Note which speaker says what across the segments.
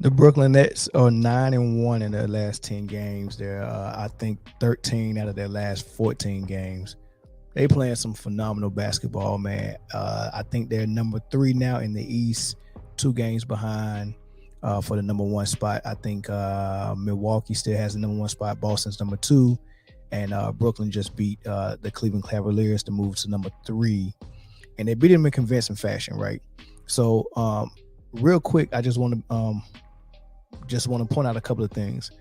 Speaker 1: The Brooklyn Nets are 9-1 in their last 10 games. They're, I think, 13 out of their last 14 games. They playing some phenomenal basketball, man. I think they're number 3 now in the East, 2 games behind for the number 1 spot. I think Milwaukee still has the number 1 spot. Boston's number 2, and Brooklyn just beat the Cleveland Cavaliers to move to number 3, and they beat them in convincing fashion, right? So, real quick, I just want to point out a couple of things.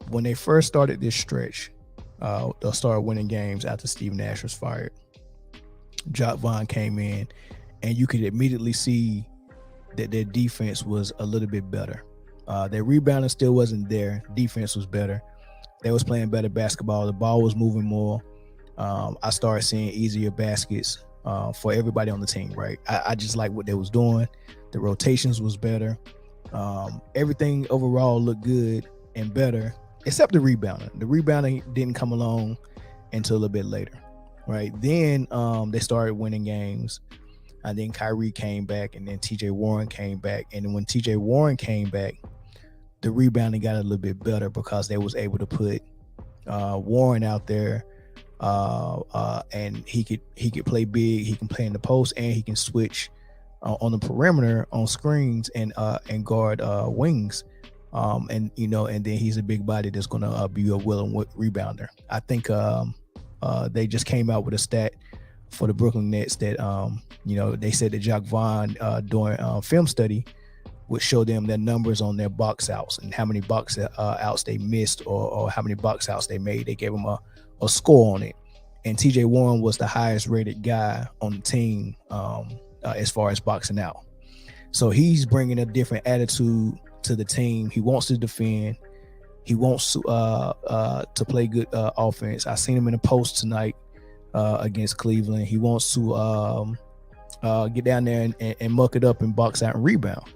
Speaker 1: When they first started this stretch, they'll start winning games after Steve Nash was fired. Jacque Vaughn came in, and you could immediately see that their defense was a little bit better. Their rebounding still wasn't there. Defense was better. They was playing better basketball. The ball was moving more. I started seeing easier baskets for everybody on the team, right? I just like what they was doing. The rotations was better. Everything overall looked good and better, except the rebounding. The rebounding didn't come along until a bit later, right? Then they started winning games, and then Kyrie came back, and then TJ Warren came back. And when TJ Warren came back, the rebounding got a little bit better because they was able to put Warren out there, and he could play big. He can play in the post, and he can switch on the perimeter on screens and guard wings. And then he's a big body that's gonna be a willing rebounder. I think they just came out with a stat for the Brooklyn Nets that they said that Jacque Vaughn during film study would show them their numbers on their box outs and how many box outs they missed or how many box outs they made. They gave them a score on it, and TJ Warren was the highest rated guy on the team as far as boxing out. So he's bringing a different attitude to the team. He wants to defend. He wants to play good offense. I seen him in the post tonight against Cleveland. He wants to get down there and muck it up and box out and rebound.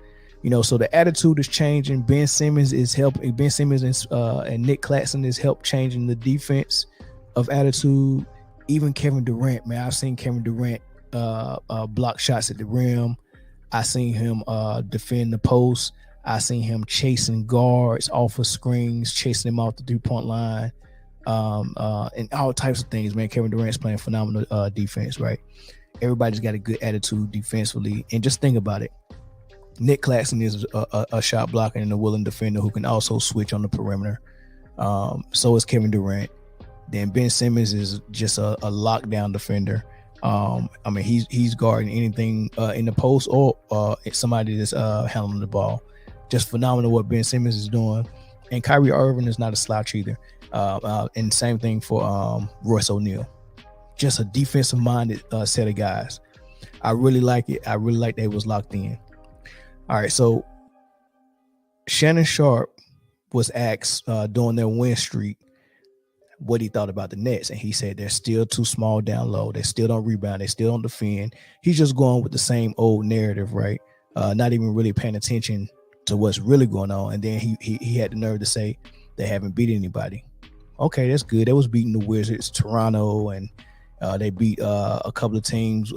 Speaker 1: So the attitude is changing. Ben Simmons is helping. Ben Simmons and Nick Claxton is help changing the defense of attitude. Even Kevin Durant, man, I've seen Kevin Durant block shots at the rim. I seen him defend the post. I seen him chasing guards off of screens, chasing them off the 3-point line, and all types of things, man. Kevin Durant's playing phenomenal defense, right? Everybody's got a good attitude defensively. And just think about it. Nick Claxton is a shot blocker and a willing defender who can also switch on the perimeter. So is Kevin Durant. Then Ben Simmons is just a lockdown defender. He's guarding anything in the post or somebody that's handling the ball. Just phenomenal what Ben Simmons is doing. And Kyrie Irving is not a slouch either. And same thing for Royce O'Neal. Just a defensive-minded set of guys. I really like it. I really like they was locked in. All right, so Shannon Sharp was asked during their win streak what he thought about the Nets, and he said they're still too small down low. They still don't rebound. They still don't defend. He's just going with the same old narrative, right? Not even really paying attention to what's really going on. And then he had the nerve to say they haven't beat anybody. Okay, that's good. They was beating the Wizards, Toronto, and they beat a couple of teams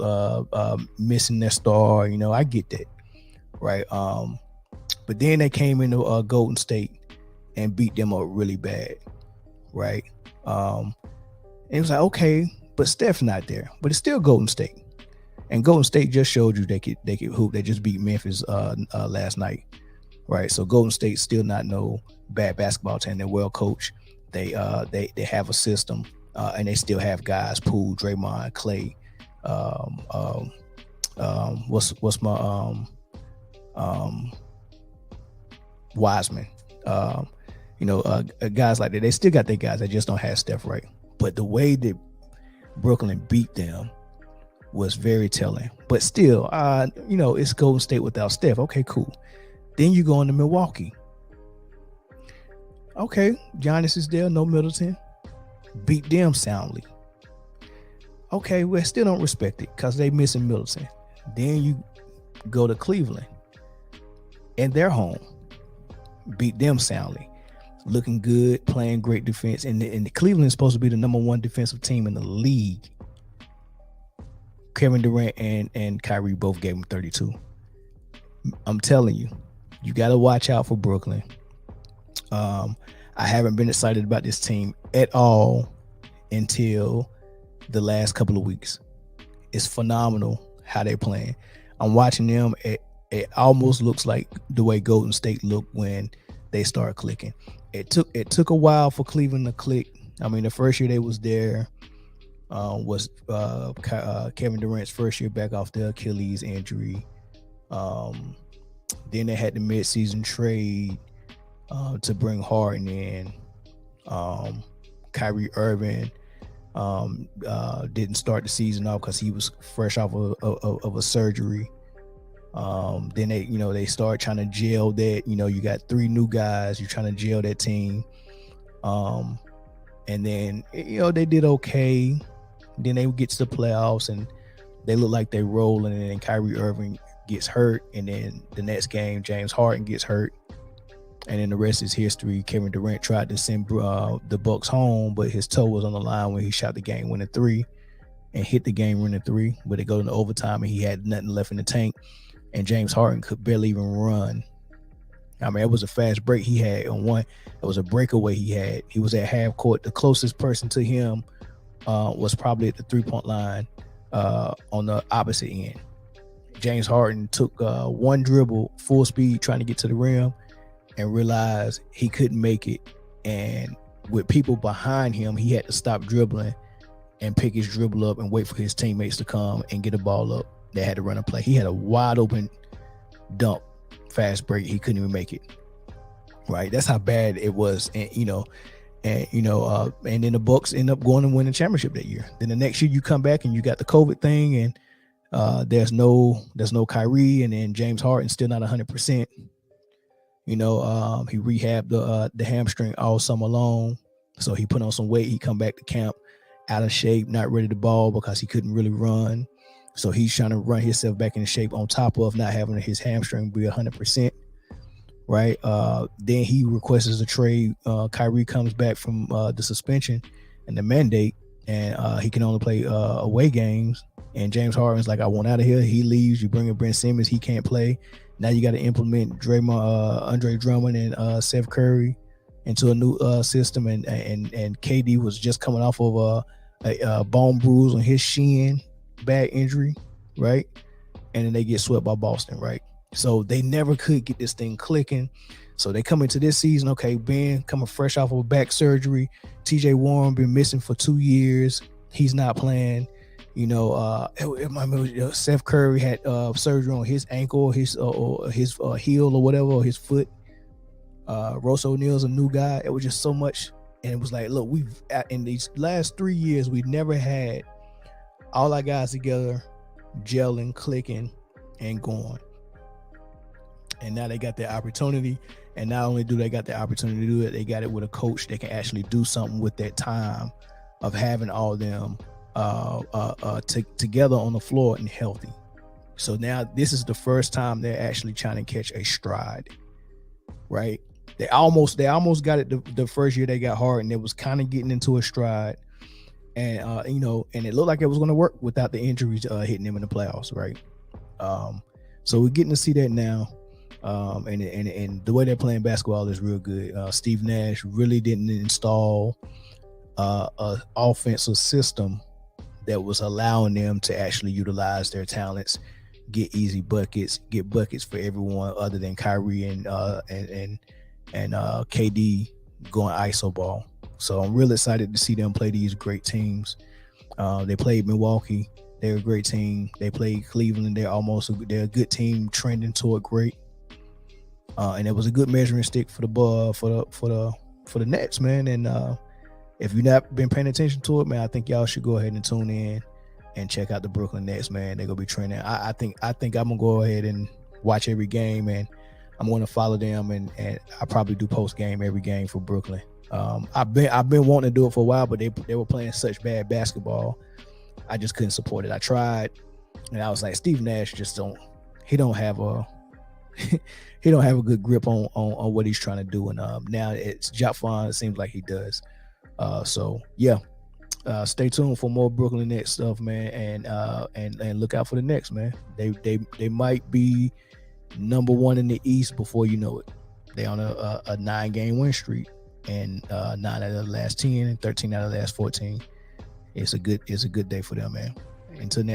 Speaker 1: missing their star. I get that, right? But then they came into Golden State and beat them up really bad, right? And it was like, okay, but Steph's not there, but it's still Golden State, and Golden State just showed you they could hoop. They just beat Memphis last night, right? So Golden State still not no bad basketball team. They're well coached. They have a system, and they still have guys: Poole, Draymond, Clay. What's my Wiseman. Guys like that. They still got their guys. They just don't have Steph, right? But the way that Brooklyn beat them was very telling. But still, it's Golden State without Steph. Okay, cool. Then you go into Milwaukee. Okay, Giannis is there, no Middleton. Beat them soundly. Okay, we still don't respect it because they missing Middleton. Then you go to Cleveland, and they're home. Beat them soundly. Looking good, playing great defense. And Cleveland is supposed to be the number 1 defensive team in the league. Kevin Durant and Kyrie both gave him 32. I'm telling you, You got to watch out for Brooklyn. I haven't been excited about this team at all until the last couple of weeks. It's phenomenal how they're playing. I'm watching them. It almost looks like the way Golden State looked when they started clicking. It took a while for Cleveland to click. I mean, the first year they was there was Kevin Durant's first year back off the Achilles injury. Then they had the midseason trade to bring Harden in. Kyrie Irving didn't start the season off because he was fresh off of a surgery. Then they start trying to gel that. You got 3 new guys. You're trying to gel that team. And then they did okay. Then they would get to the playoffs and they look like they rolling. And then Kyrie Irving gets hurt. And then the next game, James Harden gets hurt. And then the rest is history. Kevin Durant tried to send the Bucks home, but his toe was on the line when he shot the game-winning 3 and hit the game-winning 3. But it goes into overtime, and he had nothing left in the tank. And James Harden could barely even run. I mean, it was a fast break he had on one. It was a breakaway he had. He was at half court. The closest person to him was probably at the 3-point line on the opposite end. James Harden took one dribble, full speed, trying to get to the rim, and realized he couldn't make it. And with people behind him, he had to stop dribbling and pick his dribble up and wait for his teammates to come and get the ball up. They had to run a play. He had a wide open dump, fast break. He couldn't even make it. Right. That's how bad it was. And then the Bucks end up going and winning the championship that year. Then the next year you come back and you got the COVID thing, and there's no Kyrie, and then James Harden still not 100%. He rehabbed the hamstring all summer long. So he put on some weight. He come back to camp out of shape, not ready to ball because he couldn't really run. So he's trying to run himself back into shape on top of not having his hamstring be 100%. Right. Then he requests a trade. Kyrie comes back from the suspension and the mandate, and he can only play away games. And James Harden's like, I want out of here. He leaves. You bring in Ben Simmons. He can't play. Now you got to implement Andre Drummond and Seth Curry into a new system. And KD was just coming off of a bone bruise on his shin, bad injury, right? And then they get swept by Boston, right? So they never could get this thing clicking. So they come into this season, okay, Ben coming fresh off of a back surgery. TJ Warren been missing for 2 years. He's not playing. Seth Curry had surgery on his ankle, his heel or whatever, or his foot. Royce O'Neal's a new guy. It was just so much. And it was like, look, in these last 3 years, we've never had all our guys together, gelling, clicking, and going. And now they got their opportunity. And not only do they got the opportunity to do it, they got it with a coach that can actually do something with that time of having all them together on the floor and healthy. So now this is the first time they're actually trying to catch a stride, right? They almost got it the first year they got hard, and it was kind of getting into a stride, and and it looked like it was going to work without the injuries hitting them in the playoffs, right? So we're getting to see that now, and the way they're playing basketball is real good. Steve Nash really didn't install an offensive system that was allowing them to actually utilize their talents, get easy buckets, get buckets for everyone other than Kyrie and KD going ISO ball. So I'm really excited to see them play these great teams. They played Milwaukee. They're a great team. They played Cleveland. They're a good team trending toward great. And it was a good measuring stick for the Nets, man. And if you've not been paying attention to it, man, I think y'all should go ahead and tune in and check out the Brooklyn Nets, man. They're gonna be trending. I think I'm gonna go ahead and watch every game, and I'm gonna follow them, and I probably do post game every game for Brooklyn. I've been wanting to do it for a while, but they were playing such bad basketball, I just couldn't support it. I tried, and I was like, Steve Nash don't have a good grip on what he's trying to do, and now it's Jacque Vaughn. It seems like he does. Stay tuned for more Brooklyn Nets stuff, man, and look out for the Nets, man. They might be number one in the East before you know it. They on a 9-game win streak, and 9 out of the last 10 and 13 out of the last 14. It's a good day for them, man. Until next